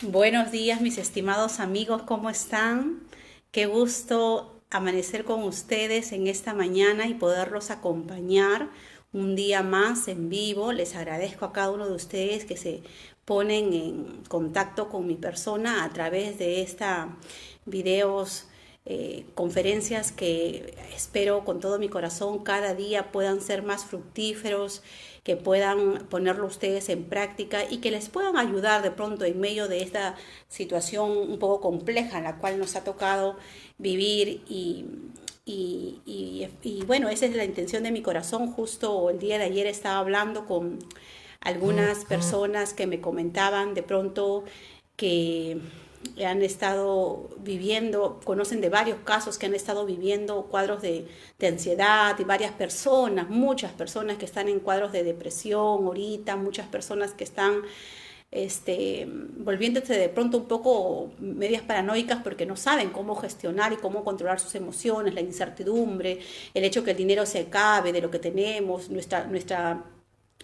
Buenos días, mis estimados amigos, ¿cómo están? Qué gusto amanecer con ustedes en esta mañana y poderlos acompañar un día más en vivo. Les agradezco a cada uno de ustedes que se ponen en contacto con mi persona a través de esta videos, conferencias que espero con todo mi corazón cada día puedan ser más fructíferos, que puedan ponerlo ustedes en práctica y que les puedan ayudar de pronto en medio de esta situación un poco compleja en la cual nos ha tocado vivir y bueno, esa es la intención de mi corazón. Justo el día de ayer estaba hablando con algunas personas que me comentaban de pronto que han estado viviendo, conocen de varios casos que han estado viviendo cuadros de ansiedad y varias personas, muchas personas que están en cuadros de depresión ahorita, muchas personas que están volviéndose de pronto un poco medias paranoicas porque no saben cómo gestionar y cómo controlar sus emociones, la incertidumbre, el hecho que el dinero se acabe de lo que tenemos,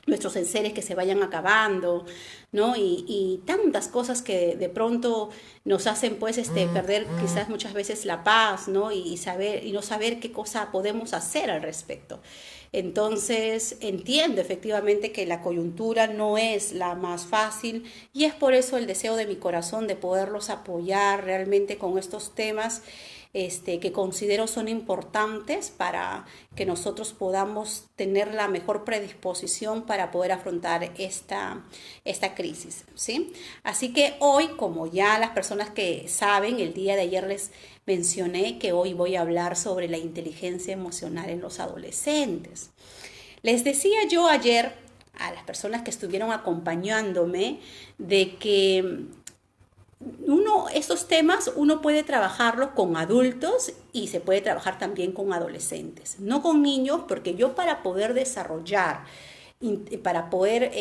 nuestros enseres que se vayan acabando, ¿no? Y tantas cosas que de pronto nos hacen pues perder quizás muchas veces la paz, ¿no? Y no saber qué cosa podemos hacer al respecto. Entonces entiendo efectivamente que la coyuntura no es la más fácil y es por eso el deseo de mi corazón de poderlos apoyar realmente con estos temas que considero son importantes para que nosotros podamos tener la mejor predisposición para poder afrontar esta crisis, ¿sí? Así que hoy, como ya las personas que saben, el día de ayer les mencioné que hoy voy a hablar sobre la inteligencia emocional en los adolescentes. Les decía yo ayer a las personas que estuvieron acompañándome de que estos temas uno puede trabajarlos con adultos y se puede trabajar también con adolescentes, no con niños, porque yo para poder desarrollar, para poder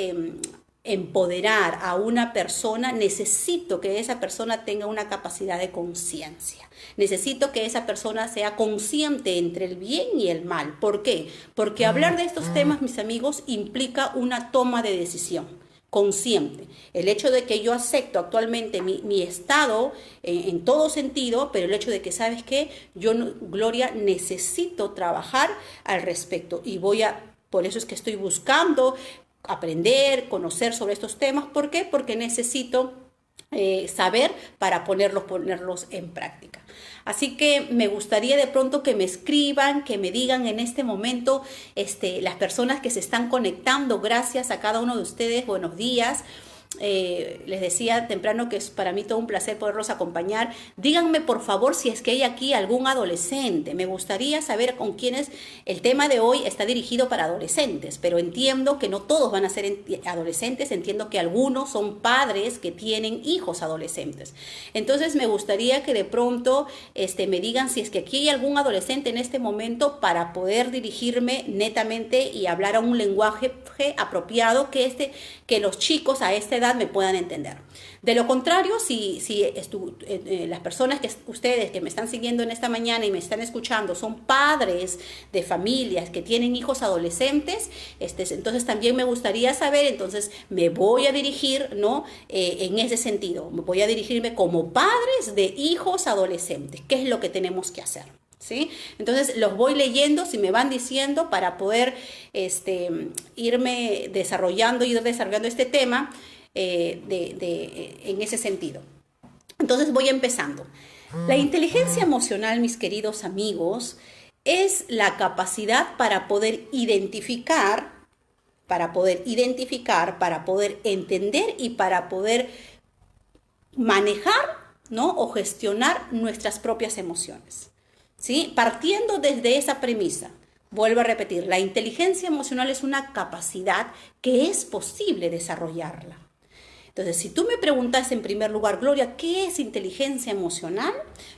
empoderar a una persona, necesito que esa persona tenga una capacidad de conciencia. Necesito que esa persona sea consciente entre el bien y el mal. ¿Por qué? Porque hablar de estos temas, mis amigos, implica una toma de decisión consciente. El hecho de que yo acepto actualmente mi estado en todo sentido, pero el hecho de que, ¿sabes qué? Yo, Gloria, necesito trabajar al respecto y por eso es que estoy buscando aprender, conocer sobre estos temas. ¿Por qué? Porque necesito saber para ponerlos en práctica. Así que me gustaría de pronto que me escriban, que me digan en este momento, las personas que se están conectando, gracias a cada uno de ustedes, buenos días. Les decía temprano que es para mí todo un placer poderlos acompañar. Díganme por favor si es que hay aquí algún adolescente. Me gustaría saber con quiénes el tema de hoy está dirigido para adolescentes, pero entiendo que no todos van a ser adolescentes, entiendo que algunos son padres que tienen hijos adolescentes. Entonces me gustaría que de pronto me digan si es que aquí hay algún adolescente en este momento para poder dirigirme netamente y hablar a un lenguaje apropiado que los chicos a esta edad me puedan entender. De lo contrario, si las personas ustedes que me están siguiendo en esta mañana y me están escuchando son padres de familias que tienen hijos adolescentes, entonces también me gustaría saber, entonces me voy a dirigir, ¿no? En ese sentido, voy a dirigirme como padres de hijos adolescentes. ¿Qué es lo que tenemos que hacer? ¿Sí? Entonces los voy leyendo, si me van diciendo, para poder ir desarrollando este tema en ese sentido. Entonces voy empezando. La inteligencia emocional, mis queridos amigos, es la capacidad para poder identificar, para poder entender y para poder manejar, ¿no? O gestionar nuestras propias emociones. ¿Sí? Partiendo desde esa premisa, vuelvo a repetir, la inteligencia emocional es una capacidad que es posible desarrollarla. Entonces, si tú me preguntas en primer lugar, Gloria, ¿qué es inteligencia emocional?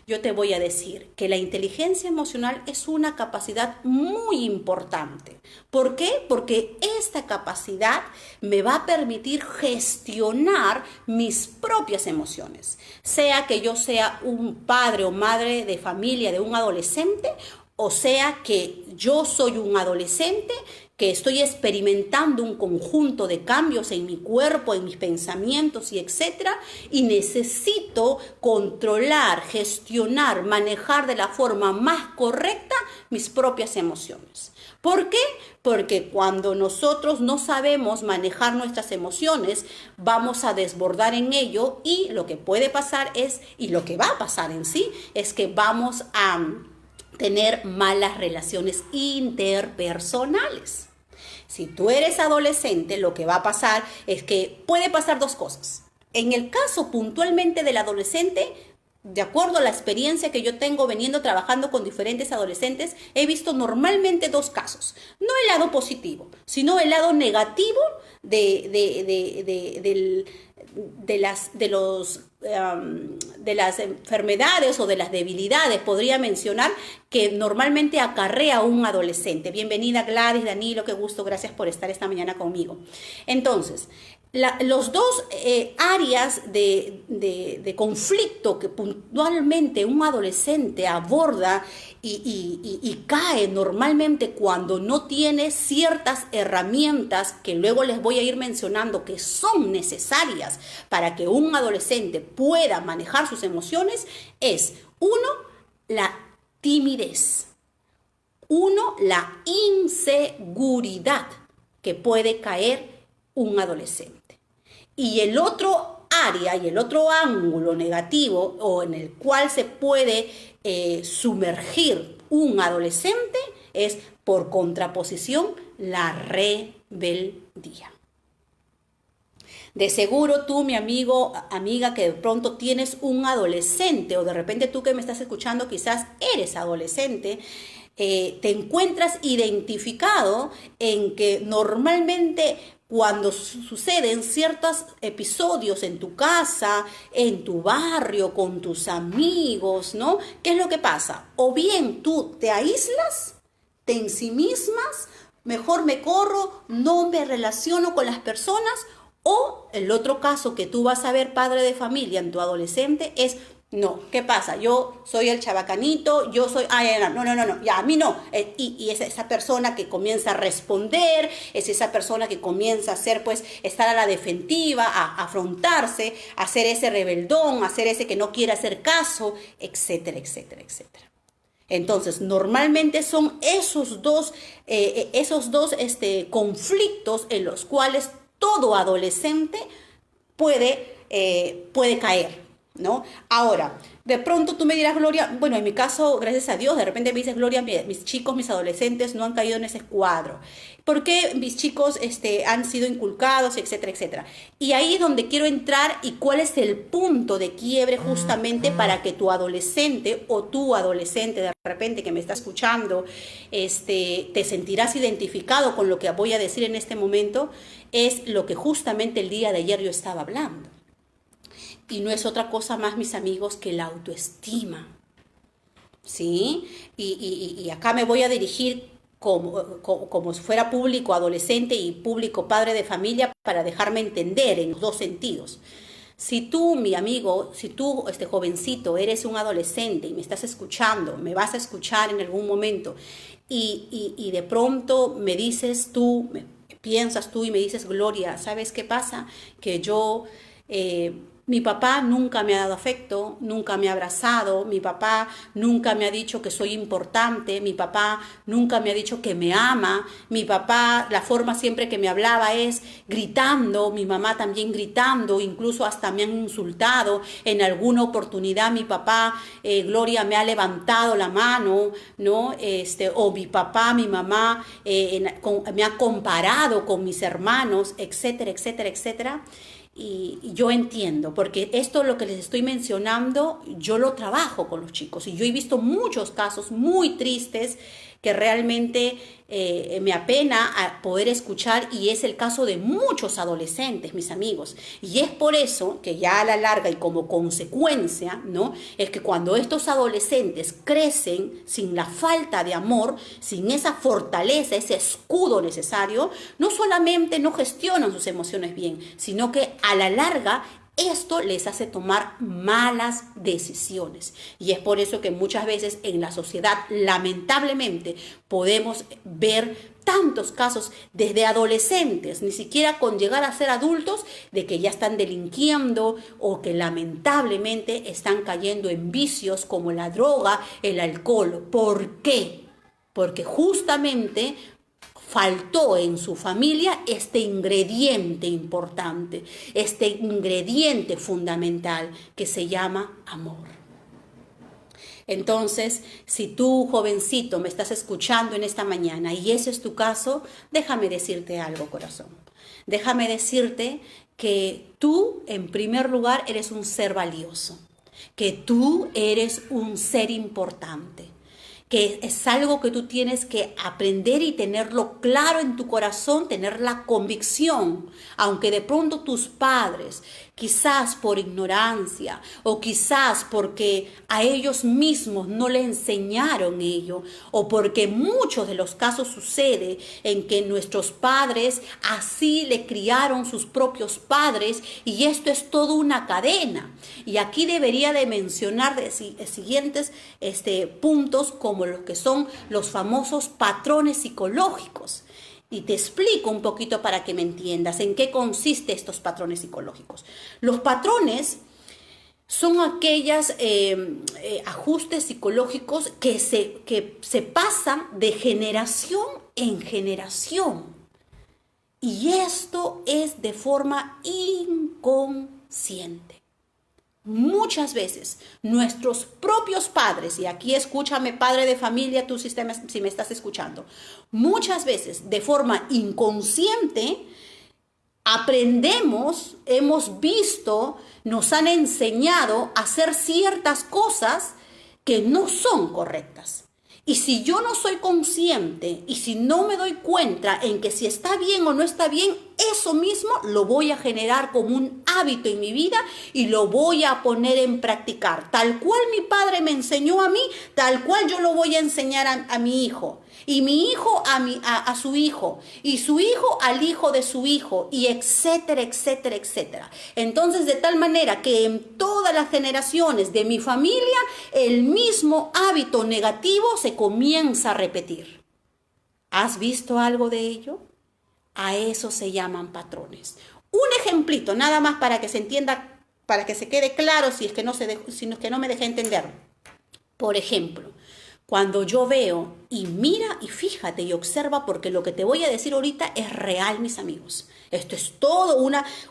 Yo te voy a decir que la inteligencia emocional es una capacidad muy importante. ¿Por qué? Porque esta capacidad me va a permitir gestionar mis propias emociones. Sea que yo sea un padre o madre de familia de un adolescente O sea que yo soy un adolescente que estoy experimentando un conjunto de cambios en mi cuerpo, en mis pensamientos y etcétera, y necesito controlar, gestionar, manejar de la forma más correcta mis propias emociones. ¿Por qué? Porque cuando nosotros no sabemos manejar nuestras emociones, vamos a desbordar en ello y lo que puede pasar es, y lo que va a pasar en sí, es que vamos a tener malas relaciones interpersonales. Si tú eres adolescente, lo que va a pasar es que puede pasar dos cosas. En el caso puntualmente del adolescente, de acuerdo a la experiencia que yo tengo veniendo trabajando con diferentes adolescentes, he visto normalmente dos casos. No el lado positivo, sino el lado negativo de las enfermedades o de las debilidades, podría mencionar, que normalmente acarrea un adolescente. Bienvenida Gladys, Danilo, qué gusto, gracias por estar esta mañana conmigo. Entonces, los dos áreas de conflicto que puntualmente un adolescente aborda y cae normalmente cuando no tiene ciertas herramientas que luego les voy a ir mencionando que son necesarias para que un adolescente pueda manejar sus emociones, es uno, la timidez, uno, la inseguridad que puede caer un adolescente. Y el otro área y el otro ángulo negativo o en el cual se puede sumergir un adolescente es, por contraposición, la rebeldía. De seguro tú, mi amigo, amiga, que de pronto tienes un adolescente o de repente tú que me estás escuchando quizás eres adolescente, te encuentras identificado en que normalmente cuando suceden ciertos episodios en tu casa, en tu barrio, con tus amigos, ¿no? ¿Qué es lo que pasa? O bien tú te aíslas, te ensimismas, mejor me corro, no me relaciono con las personas, o el otro caso que tú vas a ver, padre de familia, en tu adolescente es: no, ¿qué pasa? Yo soy el chabacanito, yo soy, no, ya a mí no. Y es esa persona que comienza a responder, es esa persona que comienza a hacer, pues, estar a la defensiva, a afrontarse, a ser ese rebeldón, a ser ese que no quiere hacer caso, etcétera, etcétera, etcétera. Entonces, normalmente son esos dos conflictos en los cuales todo adolescente puede caer, ¿no? Ahora, de pronto tú me dirás, Gloria, bueno, en mi caso, gracias a Dios, de repente me dices, Gloria, mis chicos, mis adolescentes no han caído en ese cuadro. ¿Por qué mis chicos han sido inculcados, etcétera, etcétera? Y ahí es donde quiero entrar y cuál es el punto de quiebre justamente para que tu adolescente o tu adolescente de repente que me está escuchando, te sentirás identificado con lo que voy a decir en este momento, es lo que justamente el día de ayer yo estaba hablando. Y no es otra cosa más, mis amigos, que la autoestima, ¿sí? Y acá me voy a dirigir como si fuera público adolescente y público padre de familia para dejarme entender en los dos sentidos. Si tú, mi amigo, si tú, jovencito, eres un adolescente y me estás escuchando, me vas a escuchar en algún momento y de pronto me dices tú, piensas tú y me dices, Gloria, ¿sabes qué pasa? Que yo... mi papá nunca me ha dado afecto, nunca me ha abrazado, mi papá nunca me ha dicho que soy importante, mi papá nunca me ha dicho que me ama, mi papá, la forma siempre que me hablaba es gritando, mi mamá también gritando, incluso hasta me han insultado, en alguna oportunidad mi papá, Gloria, me ha levantado la mano, ¿no? O mi papá, mi mamá me ha comparado con mis hermanos, etcétera, etcétera, etcétera. Y yo entiendo, porque esto lo que les estoy mencionando, yo lo trabajo con los chicos y yo he visto muchos casos muy tristes que realmente me apena a poder escuchar, y es el caso de muchos adolescentes, mis amigos. Y es por eso que ya a la larga y como consecuencia, ¿no? Es que cuando estos adolescentes crecen sin la falta de amor, sin esa fortaleza, ese escudo necesario, no solamente no gestionan sus emociones bien, sino que a la larga Esto les hace tomar malas decisiones y es por eso que muchas veces en la sociedad lamentablemente podemos ver tantos casos desde adolescentes, ni siquiera con llegar a ser adultos, de que ya están delinquiendo o que lamentablemente están cayendo en vicios como la droga, el alcohol. ¿Por qué? Porque justamente faltó en su familia este ingrediente importante, este ingrediente fundamental que se llama amor. Entonces, si tú, jovencito, me estás escuchando en esta mañana y ese es tu caso, déjame decirte algo, corazón. Déjame decirte que tú, en primer lugar, eres un ser valioso, que tú eres un ser importante, que es algo que tú tienes que aprender y tenerlo claro en tu corazón, tener la convicción, aunque de pronto tus padres, quizás por ignorancia o quizás porque a ellos mismos no le enseñaron ello, o porque muchos de los casos sucede en que nuestros padres así le criaron sus propios padres y esto es toda una cadena. Y aquí debería de mencionar siguientes puntos como los que son los famosos patrones psicológicos. Y te explico un poquito para que me entiendas en qué consisten estos patrones psicológicos. Los patrones son aquellos ajustes psicológicos que se pasan de generación en generación. Y esto es de forma inconsciente. Muchas veces nuestros propios padres, y aquí escúchame padre de familia, tú si me estás escuchando, muchas veces de forma inconsciente aprendemos, hemos visto, nos han enseñado a hacer ciertas cosas que no son correctas. Y si yo no soy consciente y si no me doy cuenta en que si está bien o no está bien, eso mismo lo voy a generar como un hábito en mi vida y lo voy a poner en practicar. Tal cual mi padre me enseñó a mí, tal cual yo lo voy a enseñar a mi hijo. Y mi hijo a su hijo, y su hijo al hijo de su hijo, y etcétera, etcétera, etcétera. Entonces, de tal manera que en todas las generaciones de mi familia, el mismo hábito negativo se comienza a repetir. ¿Has visto algo de ello? A eso se llaman patrones. Un ejemplito, nada más para que se entienda, para que se quede claro si es que no me dejé entender. Por ejemplo, cuando yo veo y mira y fíjate y observa, porque lo que te voy a decir ahorita es real, mis amigos. Esto es todo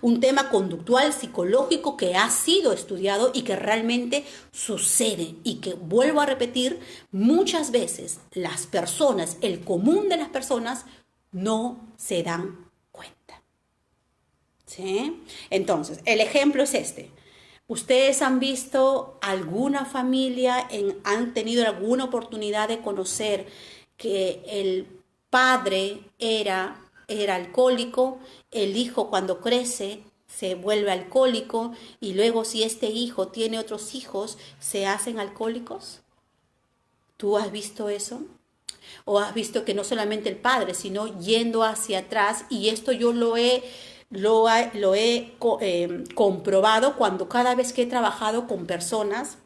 un tema conductual, psicológico que ha sido estudiado y que realmente sucede. Y que, vuelvo a repetir, muchas veces las personas, el común de las personas, no se dan cuenta. ¿Sí? Entonces, el ejemplo es este. ¿Ustedes han visto alguna familia, han tenido alguna oportunidad de conocer que el padre era alcohólico, el hijo cuando crece se vuelve alcohólico y luego si este hijo tiene otros hijos se hacen alcohólicos? ¿Tú has visto eso? ¿O has visto que no solamente el padre, sino yendo hacia atrás? Y esto yo lo he comprobado cuando cada vez que he trabajado con personas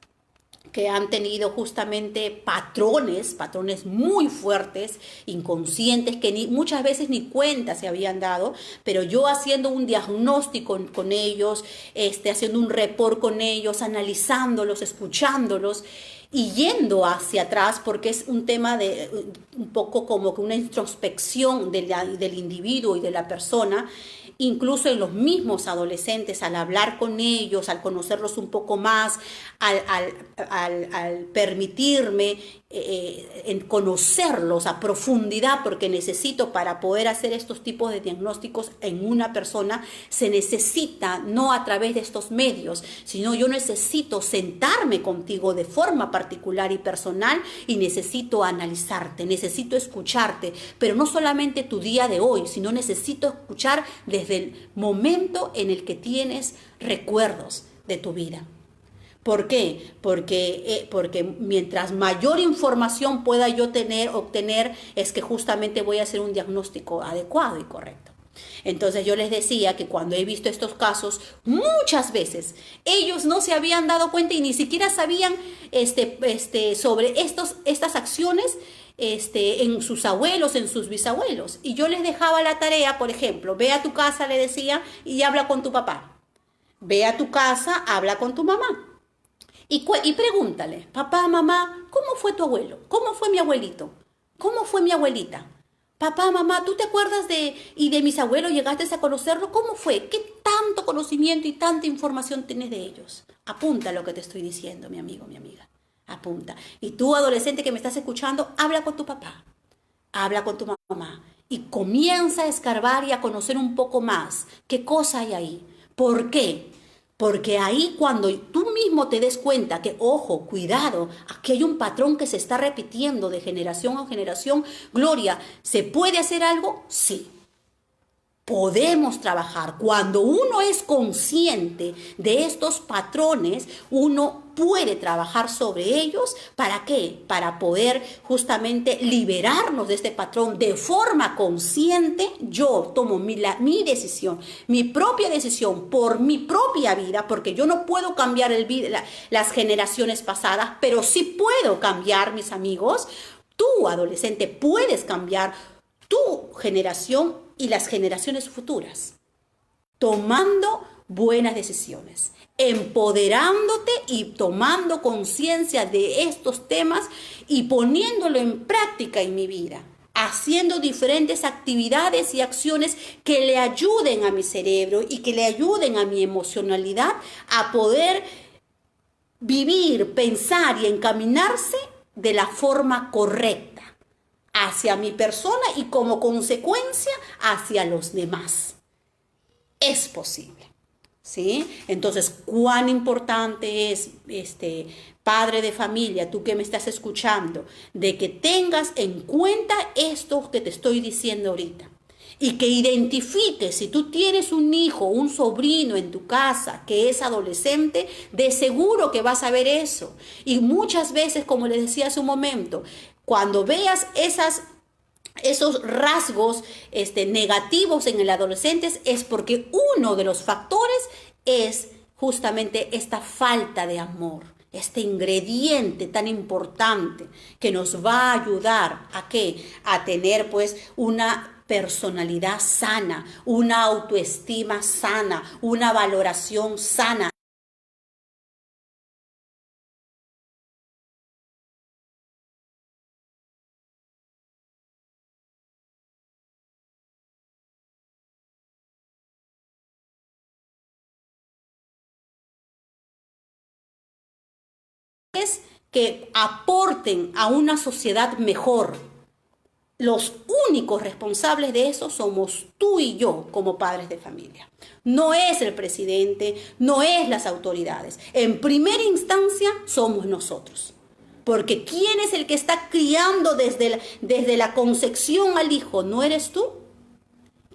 que han tenido justamente patrones muy fuertes, inconscientes, que muchas veces ni cuenta se habían dado, pero yo haciendo un diagnóstico con ellos, haciendo un report con ellos, analizándolos, escuchándolos, y yendo hacia atrás, porque es un tema de un poco como que una introspección del individuo y de la persona. Incluso en los mismos adolescentes, al hablar con ellos, al conocerlos un poco más, al permitirme conocerlos a profundidad, porque necesito, para poder hacer estos tipos de diagnósticos en una persona, se necesita, no a través de estos medios, sino yo necesito sentarme contigo de forma particular y personal y necesito analizarte, necesito escucharte, pero no solamente tu día de hoy, sino necesito escuchar desde el momento en el que tienes recuerdos de tu vida. ¿Por qué? Porque mientras mayor información pueda yo obtener, es que justamente voy a hacer un diagnóstico adecuado y correcto. Entonces yo les decía que cuando he visto estos casos, muchas veces ellos no se habían dado cuenta y ni siquiera sabían sobre estas acciones en sus abuelos, en sus bisabuelos. Y yo les dejaba la tarea, por ejemplo, ve a tu casa, le decía, y habla con tu papá. Ve a tu casa, habla con tu mamá. Y pregúntale, papá, mamá, ¿cómo fue tu abuelo? ¿Cómo fue mi abuelito? ¿Cómo fue mi abuelita? Papá, mamá, ¿tú te acuerdas de mis abuelos? ¿Llegaste a conocerlo? ¿Cómo fue? ¿Qué tanto conocimiento y tanta información tienes de ellos? Apunta lo que te estoy diciendo, mi amigo, mi amiga. Apunta. Y tú, adolescente que me estás escuchando, habla con tu papá, habla con tu mamá y comienza a escarbar y a conocer un poco más qué cosa hay ahí. ¿Por qué? Porque ahí cuando tú mismo te des cuenta que, ojo, cuidado, aquí hay un patrón que se está repitiendo de generación a generación, Gloria, ¿se puede hacer algo? Sí. Podemos trabajar. Cuando uno es consciente de estos patrones, uno puede trabajar sobre ellos. ¿Para qué? Para poder justamente liberarnos de este patrón de forma consciente. Yo tomo mi decisión, mi propia decisión por mi propia vida, porque yo no puedo cambiar las generaciones pasadas, pero sí puedo cambiar, mis amigos. Tú, adolescente, puedes cambiar tu generación y las generaciones futuras, tomando buenas decisiones, empoderándote y tomando conciencia de estos temas y poniéndolo en práctica en mi vida, haciendo diferentes actividades y acciones que le ayuden a mi cerebro y que le ayuden a mi emocionalidad a poder vivir, pensar y encaminarse de la forma correcta hacia mi persona y como consecuencia hacia los demás. Es posible, ¿sí? Entonces, cuán importante es, padre de familia, tú que me estás escuchando, de que tengas en cuenta esto que te estoy diciendo ahorita. Y que identifiques, si tú tienes un hijo, un sobrino en tu casa que es adolescente, de seguro que vas a ver eso. Y muchas veces, como les decía hace un momento, cuando veas esos rasgos negativos en el adolescente es porque uno de los factores es justamente esta falta de amor, este ingrediente tan importante que nos va a ayudar a ¿qué? A tener pues una personalidad sana, una autoestima sana, una valoración sana. Que aporten a una sociedad mejor. Los únicos responsables de eso somos tú y yo como padres de familia. No es el presidente, no es las autoridades. En primera instancia somos nosotros. Porque ¿quién es el que está criando desde la concepción al hijo? ¿No eres tú?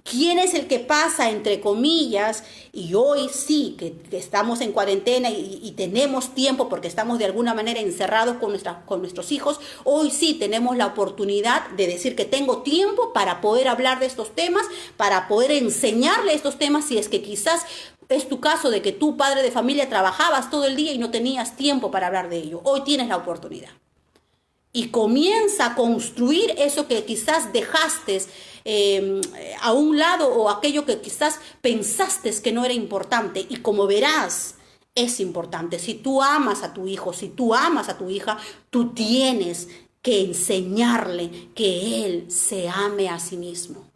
¿Quién es el que pasa, entre comillas, y hoy sí que estamos en cuarentena y tenemos tiempo porque estamos de alguna manera encerrados con nuestros hijos? Hoy sí tenemos la oportunidad de decir que tengo tiempo para poder hablar de estos temas, para poder enseñarle estos temas si es que quizás es tu caso de que tú, padre de familia, trabajabas todo el día y no tenías tiempo para hablar de ello. Hoy tienes la oportunidad. Y comienza a construir eso que quizás dejaste a un lado o aquello que quizás pensaste que no era importante. Y como verás, es importante. Si tú amas a tu hijo, si tú amas a tu hija, tú tienes que enseñarle que él se ame a sí mismo.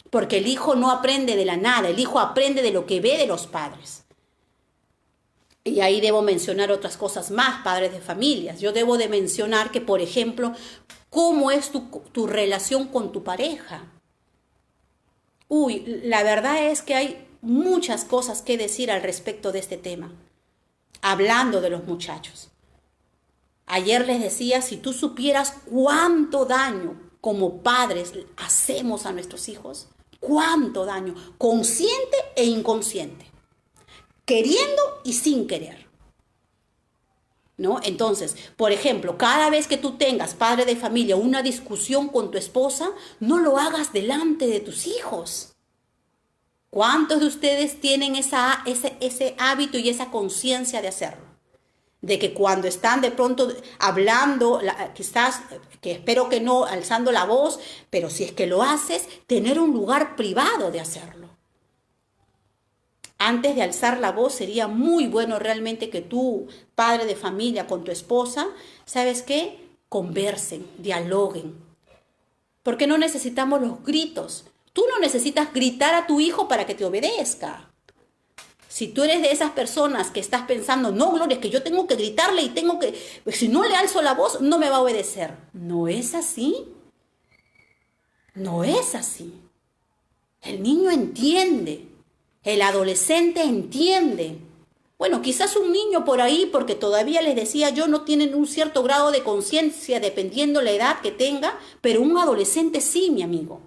Porque el hijo no aprende de la nada, el hijo aprende de lo que ve de los padres. Y ahí debo mencionar otras cosas más, padres de familias. Yo debo de mencionar que, por ejemplo, ¿cómo es tu relación con tu pareja? La verdad es que hay muchas cosas que decir al respecto de este tema, hablando de los muchachos. Ayer les decía, si tú supieras cuánto daño como padres hacemos a nuestros hijos, cuánto daño, consciente e inconsciente. Queriendo y sin querer, ¿no? Entonces, por ejemplo, cada vez que tú tengas, padre de familia, una discusión con tu esposa, no lo hagas delante de tus hijos. ¿Cuántos de ustedes tienen ese hábito y esa conciencia de hacerlo? De que cuando están de pronto hablando, quizás, que espero que no alzando la voz, pero si es que lo haces, tener un lugar privado de hacerlo. Antes de alzar la voz sería muy bueno realmente que tú, padre de familia, con tu esposa, ¿sabes qué? Conversen, dialoguen. Porque no necesitamos los gritos. Tú no necesitas gritar a tu hijo para que te obedezca. Si tú eres de esas personas que estás pensando, no, Gloria, es que yo tengo que gritarle y tengo que, si no le alzo la voz, no me va a obedecer. No es así. No es así. El niño entiende. El adolescente entiende. Bueno, quizás un niño por ahí, porque todavía les decía yo, no tienen un cierto grado de conciencia dependiendo la edad que tenga, pero un adolescente sí, mi amigo.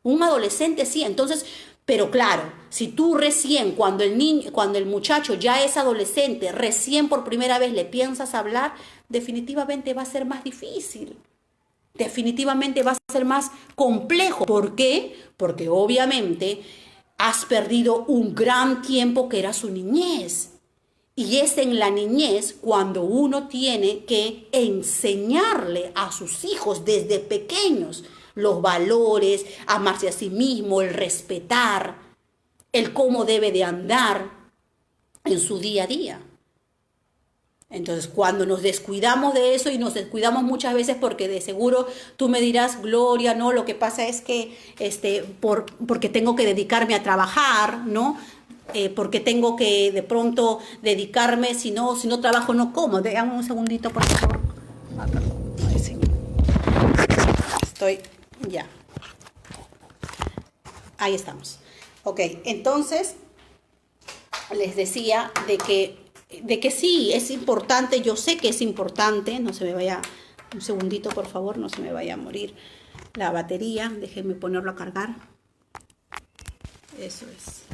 Un adolescente sí. Entonces, pero claro, si tú recién, cuando el muchacho ya es adolescente, recién por primera vez le piensas hablar, definitivamente va a ser más difícil. Definitivamente va a ser más complejo. ¿Por qué? Porque obviamente has perdido un gran tiempo que era su niñez. Y es en la niñez cuando uno tiene que enseñarle a sus hijos desde pequeños los valores, amarse a sí mismo, el respetar, el cómo debe de andar en su día a día. Entonces, cuando nos descuidamos de eso y nos descuidamos muchas veces porque de seguro tú me dirás, Gloria, no, lo que pasa es que porque tengo que dedicarme a trabajar, ¿no? Porque tengo que de pronto dedicarme, si no trabajo no como. Déjame un segundito, por favor. Ay, sí. Estoy, ya, ahí estamos. Ok, entonces les decía de que sí, es importante, yo sé que es importante, no se me vaya, un segundito por favor, no se me vaya a morir la batería, déjenme ponerlo a cargar, eso es.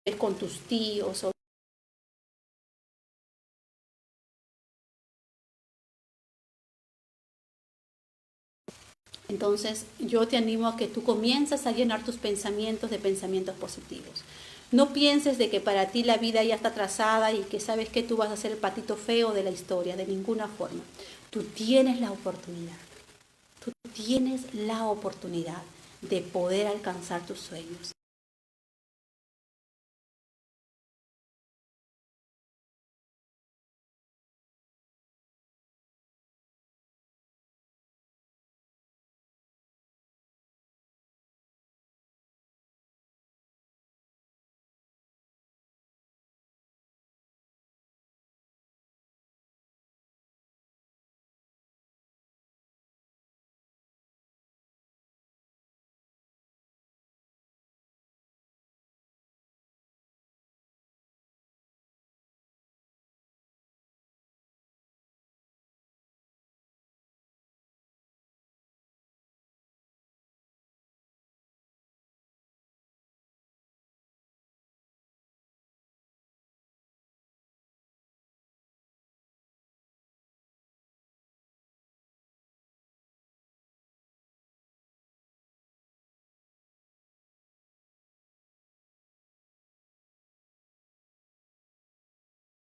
Es con tus tíos. Entonces yo te animo a que tú comiences a llenar tus pensamientos de pensamientos positivos. No pienses de que para ti la vida ya está trazada y que sabes que tú vas a ser el patito feo de la historia, de ninguna forma. Tú tienes la oportunidad. Tú tienes la oportunidad de poder alcanzar tus sueños.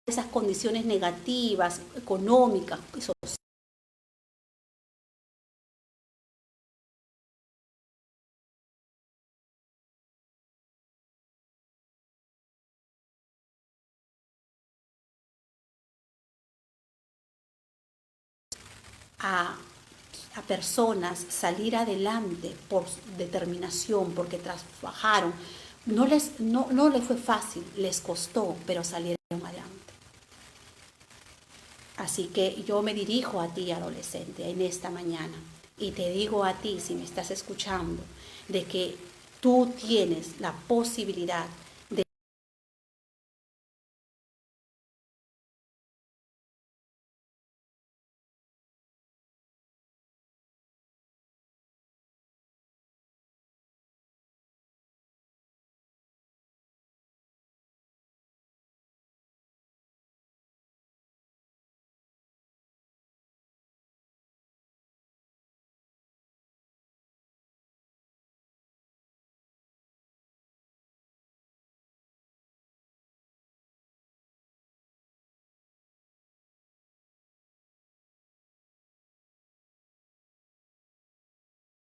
esas condiciones negativas, económicas, sociales, a, a personas salir adelante por determinación, porque trabajaron. No les fue fácil, les costó, pero salieron adelante. Así que yo me dirijo a ti, adolescente, en esta mañana, y te digo a ti, si me estás escuchando, de que tú tienes la posibilidad de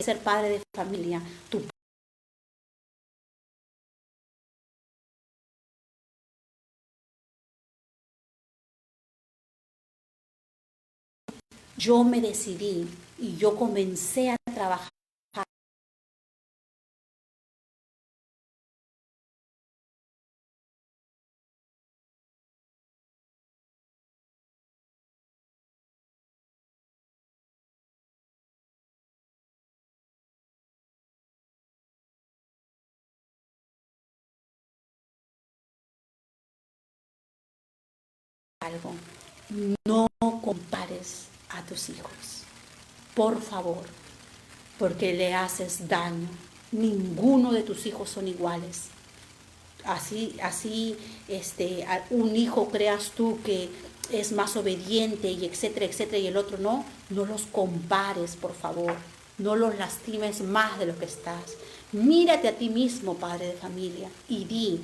ser padre de familia. Yo me decidí y yo comencé a trabajar algo. No compares a tus hijos, por favor, porque le haces daño. Ninguno de tus hijos son iguales. Así, un hijo creas tú que es más obediente y etcétera, etcétera, y el otro no. No los compares, por favor. No los lastimes más de lo que estás. Mírate a ti mismo, padre de familia, y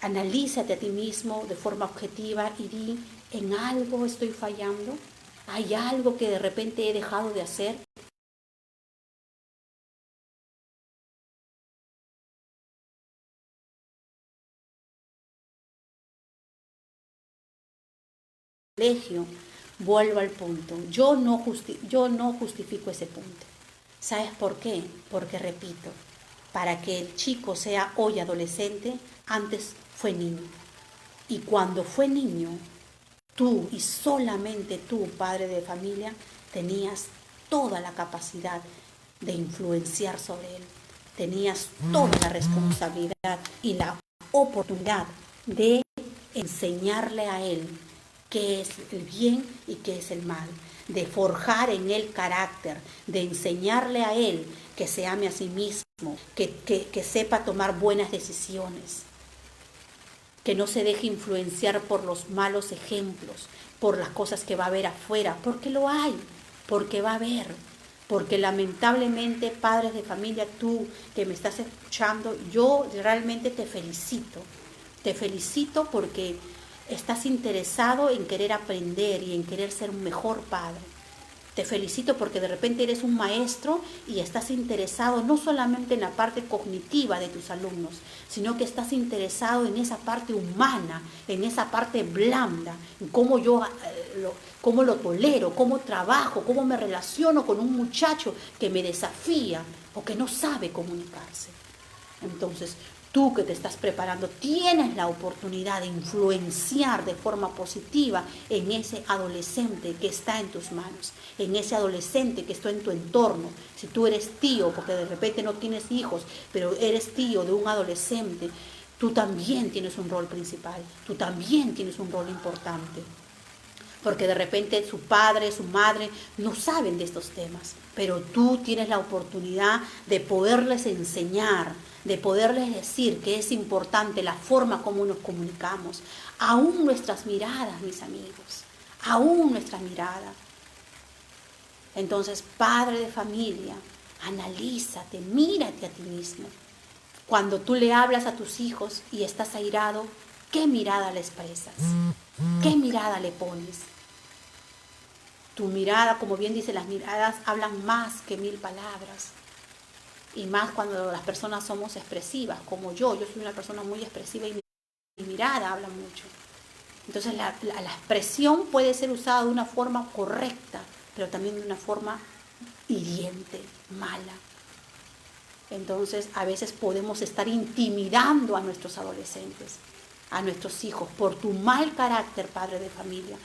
analízate a ti mismo de forma objetiva y di, ¿en algo estoy fallando? ¿Hay algo que de repente he dejado de hacer? Colegio, vuelvo al punto. Yo no justifico ese punto. ¿Sabes por qué? Porque repito, para que el chico sea hoy adolescente, antes fue niño. Y cuando fue niño, tú y solamente tú, padre de familia, tenías toda la capacidad de influenciar sobre él. Tenías toda la responsabilidad y la oportunidad de enseñarle a él qué es el bien y qué es el mal, de forjar en él carácter, de enseñarle a él que se ame a sí mismo, que sepa tomar buenas decisiones, que no se deje influenciar por los malos ejemplos, por las cosas que va a ver afuera, porque lo hay, porque va a haber, porque lamentablemente, padres de familia, tú que me estás escuchando, yo realmente te felicito porque estás interesado en querer aprender y en querer ser un mejor padre. Te felicito porque de repente eres un maestro y estás interesado no solamente en la parte cognitiva de tus alumnos, sino que estás interesado en esa parte humana, en esa parte blanda, en cómo lo tolero, cómo trabajo, cómo me relaciono con un muchacho que me desafía o que no sabe comunicarse. Entonces, tú que te estás preparando, tienes la oportunidad de influenciar de forma positiva en ese adolescente que está en tus manos, en ese adolescente que está en tu entorno. Si tú eres tío, porque de repente no tienes hijos, pero eres tío de un adolescente, tú también tienes un rol principal, tú también tienes un rol importante. Porque de repente su padre, su madre no saben de estos temas, pero tú tienes la oportunidad de poderles enseñar, de poderles decir que es importante la forma como nos comunicamos, aún nuestras miradas, mis amigos, aún nuestra mirada. Entonces, padre de familia, analízate, mírate a ti mismo. Cuando tú le hablas a tus hijos y estás airado, ¿Qué mirada le expresas? ¿Qué mirada le pones? Tu mirada, como bien dice, las miradas hablan más que 1000 palabras. Y más cuando las personas somos expresivas, como yo soy una persona muy expresiva y mi mirada habla mucho. Entonces la expresión puede ser usada de una forma correcta, pero también de una forma hiriente, mala. Entonces a veces podemos estar intimidando a nuestros adolescentes, a nuestros hijos, por tu mal carácter, padre de familia.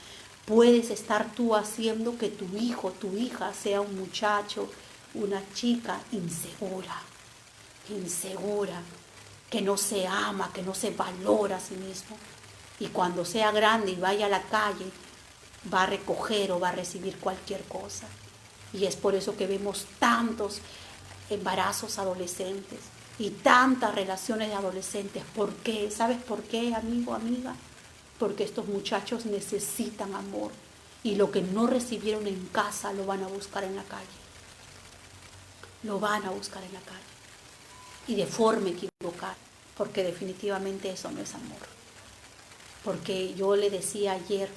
Puedes estar tú haciendo que tu hijo, tu hija sea un muchacho, una chica insegura, que no se ama, que no se valora a sí mismo. Y cuando sea grande y vaya a la calle, va a recoger o va a recibir cualquier cosa. Y es por eso que vemos tantos embarazos adolescentes y tantas relaciones de adolescentes. ¿Por qué? ¿Sabes por qué, amigo, amiga? Porque estos muchachos necesitan amor y lo que no recibieron en casa lo van a buscar en la calle. Lo van a buscar en la calle. Y de forma equivocada, porque definitivamente eso no es amor. Porque yo le decía ayer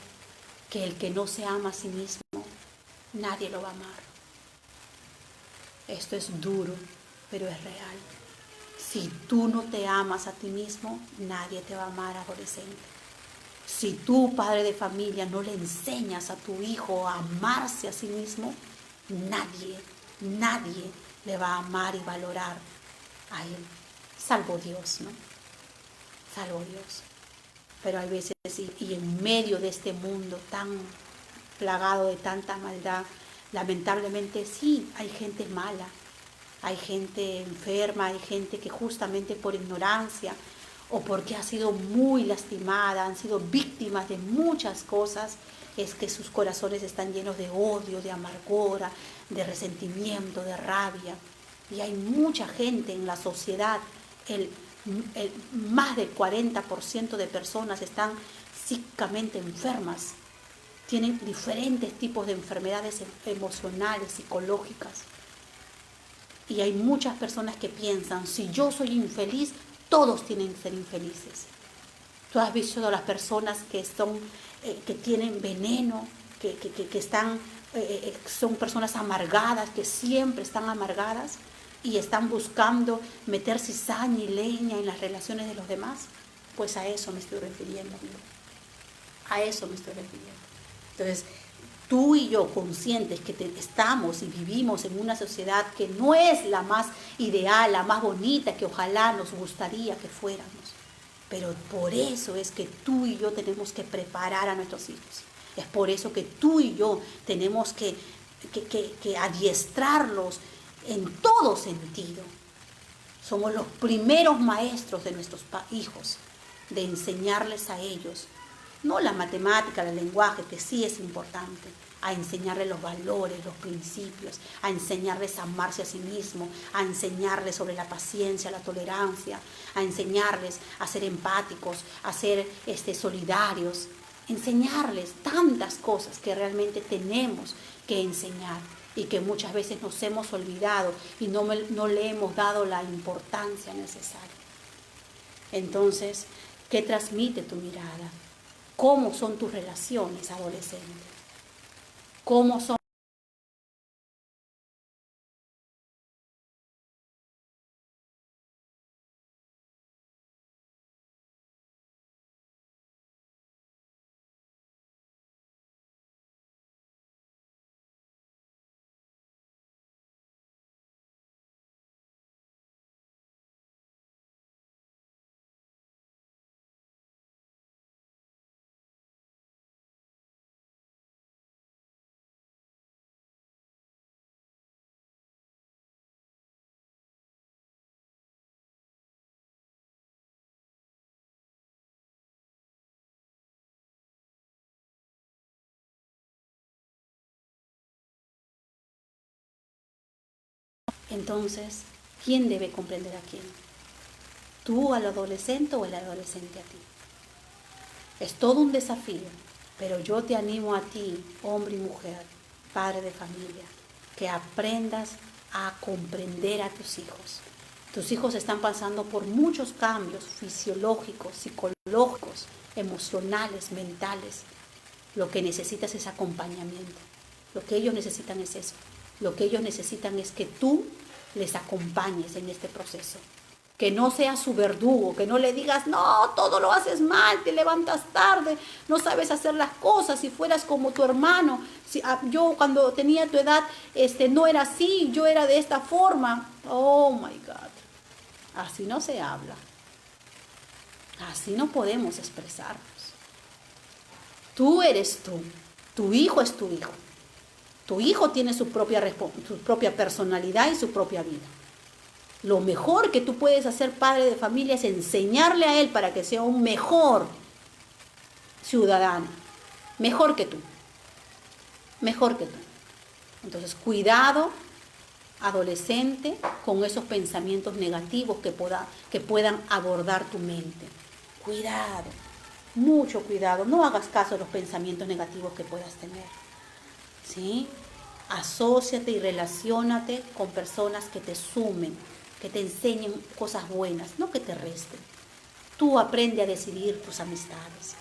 que el que no se ama a sí mismo, nadie lo va a amar. Esto es duro, pero es real. Si tú no te amas a ti mismo, nadie te va a amar, adolescente. Si tú, padre de familia, no le enseñas a tu hijo a amarse a sí mismo, nadie le va a amar y valorar a él, salvo Dios, ¿no? Salvo Dios. Pero hay veces, y en medio de este mundo tan plagado de tanta maldad, lamentablemente sí, hay gente mala, hay gente enferma, hay gente que justamente por ignorancia o porque ha sido muy lastimada, han sido víctimas de muchas cosas, es que sus corazones están llenos de odio, de amargura, de resentimiento, de rabia. Y hay mucha gente en la sociedad, más del 40% de personas están psíquicamente enfermas, tienen diferentes tipos de enfermedades emocionales, psicológicas. Y hay muchas personas que piensan, si yo soy infeliz, todos tienen que ser infelices. Tú has visto a las personas que tienen veneno, son personas amargadas, que siempre están amargadas y están buscando meter cizaña y leña en las relaciones de los demás. Pues a eso me estoy refiriendo, amigo. A eso me estoy refiriendo. Entonces, tú y yo, conscientes que estamos y vivimos en una sociedad que no es la más ideal, la más bonita, que ojalá nos gustaría que fuéramos. Pero por eso es que tú y yo tenemos que preparar a nuestros hijos. Es por eso que tú y yo tenemos que adiestrarlos en todo sentido. Somos los primeros maestros de nuestros hijos, de enseñarles a ellos, no la matemática, el lenguaje, que sí es importante, a enseñarles los valores, los principios, a enseñarles a amarse a sí mismo, a enseñarles sobre la paciencia, la tolerancia, a enseñarles a ser empáticos, a ser solidarios, enseñarles tantas cosas que realmente tenemos que enseñar y que muchas veces nos hemos olvidado y no le hemos dado la importancia necesaria. Entonces, ¿qué transmite tu mirada? ¿Cómo son tus relaciones, adolescentes? ¿Cómo son? Entonces, ¿quién debe comprender a quién? ¿Tú al adolescente o el adolescente a ti? Es todo un desafío, pero yo te animo a ti, hombre y mujer, padre de familia, que aprendas a comprender a tus hijos. Tus hijos están pasando por muchos cambios fisiológicos, psicológicos, psicológicos, emocionales, mentales. Lo que necesitas es acompañamiento. Lo que ellos necesitan es eso. Lo que ellos necesitan es que tú les acompañes en este proceso. Que no seas su verdugo, que no le digas, no, todo lo haces mal, te levantas tarde, no sabes hacer las cosas, si fueras como tu hermano. Yo cuando tenía tu edad no era así, yo era de esta forma. Oh my God. Así no se habla. Así no podemos expresarnos. Tú eres tú. Tu hijo es tu hijo. Tu hijo tiene su propia personalidad y su propia vida. Lo mejor que tú puedes hacer, padre de familia, es enseñarle a él para que sea un mejor ciudadano. Mejor que tú. Mejor que tú. Entonces, cuidado, adolescente, con esos pensamientos negativos que puedan abordar tu mente. Cuidado, mucho cuidado. No hagas caso a los pensamientos negativos que puedas tener. ¿Sí? Asóciate y relaciónate con personas que te sumen, que te enseñen cosas buenas, no que te resten. Tú aprende a decidir tus amistades.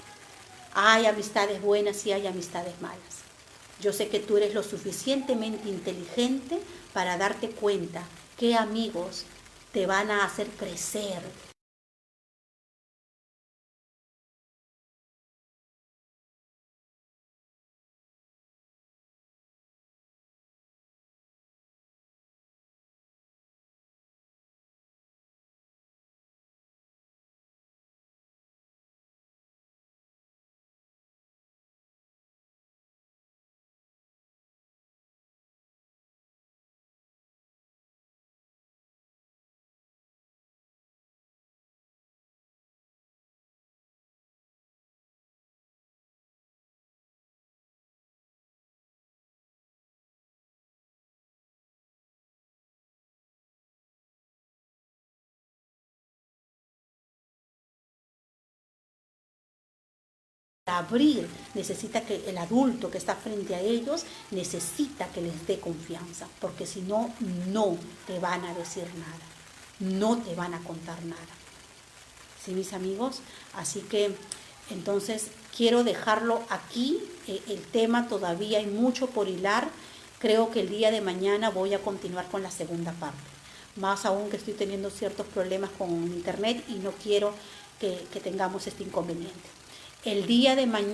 Hay amistades buenas y hay amistades malas. Yo sé que tú eres lo suficientemente inteligente para darte cuenta qué amigos te van a hacer crecer. Abrir, necesita que el adulto que está frente a ellos necesita que les dé confianza, porque si no, no te van a decir nada, no te van a contar nada. ¿Sí, mis amigos? Así que entonces quiero dejarlo aquí. El tema todavía hay mucho por hilar. Creo que el día de mañana voy a continuar con la segunda parte. Más aún que estoy teniendo ciertos problemas con internet y no quiero que tengamos este inconveniente. El día de mañana